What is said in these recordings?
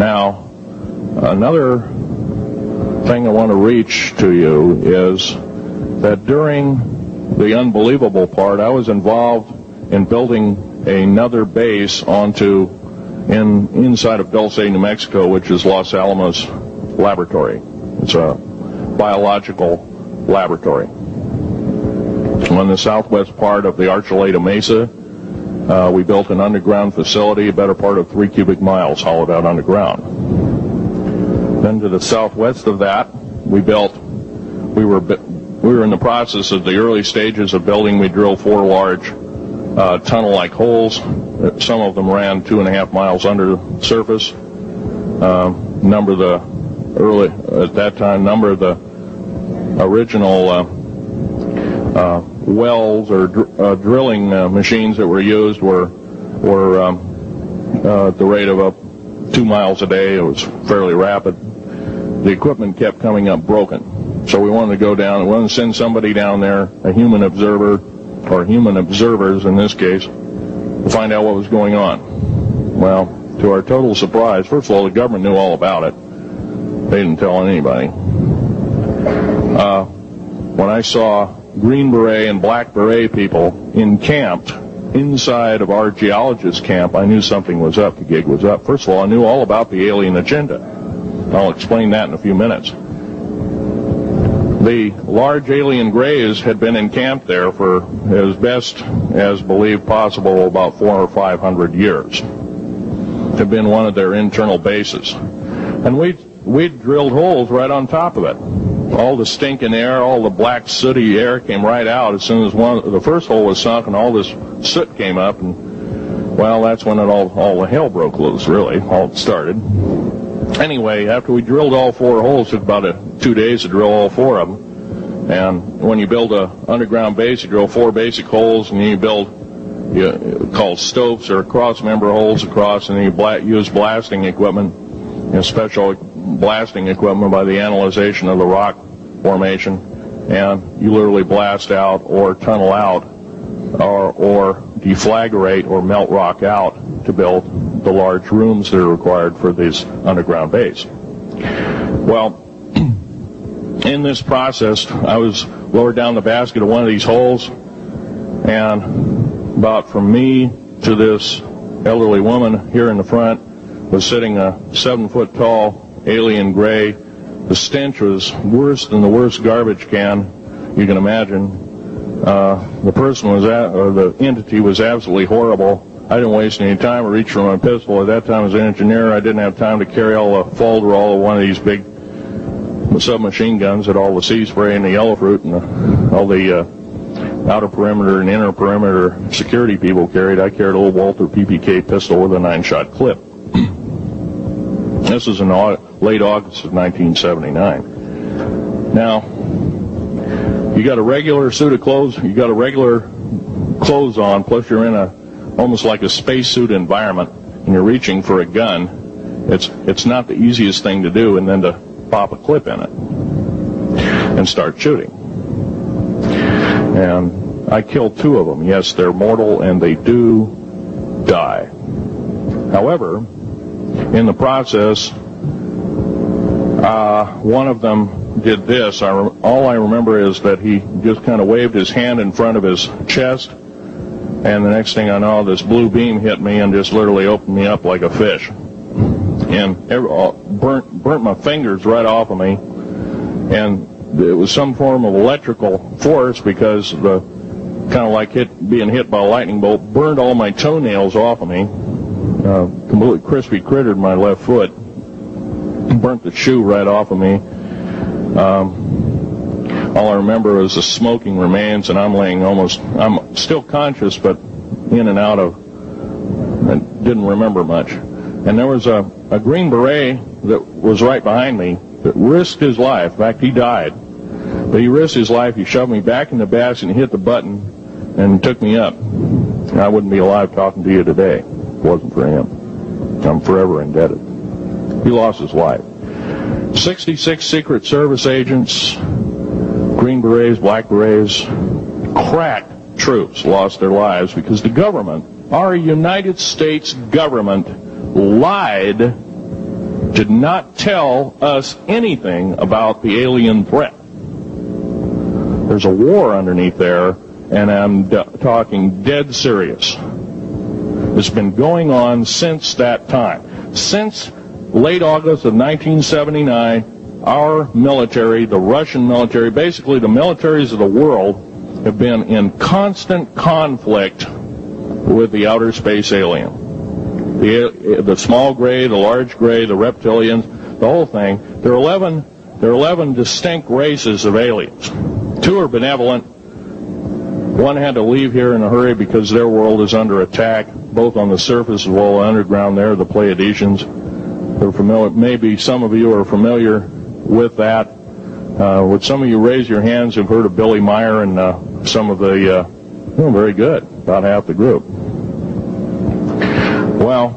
Now, another thing I want to reach to you is that during the unbelievable part, I was involved in building another base inside of Dulce, New Mexico, which is Los Alamos Laboratory. It's a biological laboratory. On the southwest part of the Archuleta Mesa, we built an underground facility, a better part of 3 cubic miles hollowed out underground. Then to the southwest of that, we were in the process of the early stages of building. We drilled 4 large tunnel-like holes. Some of them ran 2.5 miles under the surface. Number of the original wells or drilling machines that were used were at the rate of 2 miles a day. It was fairly rapid. The equipment kept coming up broken. So we wanted to go down, we wanted to send somebody down there, a human observer, or human observers in this case, to find out what was going on. Well, to our total surprise, first of all, the government knew all about it. They didn't tell anybody. When I saw Green Beret and Black Beret people encamped inside of our geologist camp, I knew something was up, the gig was up. First of all, I knew all about the alien agenda. I'll explain that in a few minutes. The large alien grays had been encamped there for as best as believed possible about 400 or 500 years. It had been one of their internal bases. And we'd drilled holes right on top of it. All the stinking air, all the black sooty air came right out as soon as the first hole was sunk, and all this soot came up, and well, that's when all the hell broke loose, really, all started. Anyway, after we drilled all 4 holes, it took about 2 days to drill all 4 of them. And when you build an underground base, you drill 4 basic holes, and then you build called stopes or cross-member holes across, and then you use blasting equipment, special blasting equipment by the analyzation of the rock formation, and you literally blast out or tunnel out or deflagrate or melt rock out to build the large rooms that are required for this underground base. Well, in this process, I was lowered down the basket of one of these holes, and about from me to this elderly woman here in the front was sitting a 7-foot-tall alien gray. The stench was worse than the worst garbage can you can imagine. The person the entity was absolutely horrible. I didn't waste any time. I reached for my pistol. At that time, as an engineer, I didn't have time to carry all the folderol of one of these big submachine guns that all the sea spray and the yellow fruit and all the outer perimeter and inner perimeter security people carried. I carried a little Walter PPK pistol with a 9-shot clip. This was in late August of 1979. Now, you got a regular suit of clothes, you got a regular clothes on, plus you're in almost like a spacesuit environment, and you're reaching for a gun. It's not the easiest thing to do, and then to pop a clip in it and start shooting. And I killed 2 of them. Yes, they're mortal, and they do die. However, in the process, one of them did this. All I remember is that he just kind of waved his hand in front of his chest, and the next thing I know, this blue beam hit me and just literally opened me up like a fish, and burnt my fingers right off of me. And it was some form of electrical force, because the kind of like being hit by a lightning bolt burned all my toenails off of me. Completely crispy crittered my left foot, burnt the shoe right off of me. All I remember was the smoking remains, and I'm still conscious, but in and out of, I didn't remember much. And there was a Green Beret that was right behind me that risked his life. In fact, he died. But he risked his life. He shoved me back in the basket and hit the button and took me up. I wouldn't be alive talking to you today if it wasn't for him. I'm forever indebted. He lost his life. 66 Secret Service agents, Green Berets, Black Berets, crack troops lost their lives because the government, our United States government, lied did not tell us anything about the alien threat. There's a war underneath there, and I'm talking dead serious. It's been going on since that time. Since late August of 1979, our military, the Russian military, basically the militaries of the world, have been in constant conflict with the outer space alien. The small gray, the large gray, the reptilians, the whole thing. There are 11 distinct races of aliens. 2 are benevolent. 1 had to leave here in a hurry because their world is under attack, both on the surface as well as underground there, the Pleiadians. They're familiar, maybe some of you are familiar with that. Would some of you raise your hands who've heard of Billy Meyer and some of the, very good, about half the group. Well,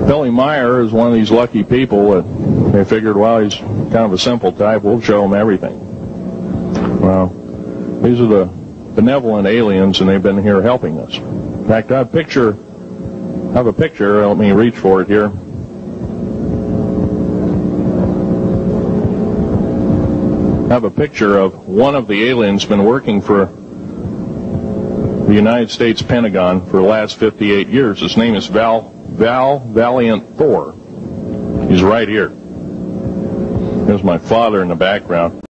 Billy Meyer is one of these lucky people that they figured, well, he's kind of a simple type, we'll show him everything. Well, these are the benevolent aliens, and they've been here helping us. In fact, I have a picture, let me reach for it here. I have a picture of one of the aliens been working for the United States Pentagon for the last 58 years. His name is Val Valiant Thor. He's right here. There's my father in the background.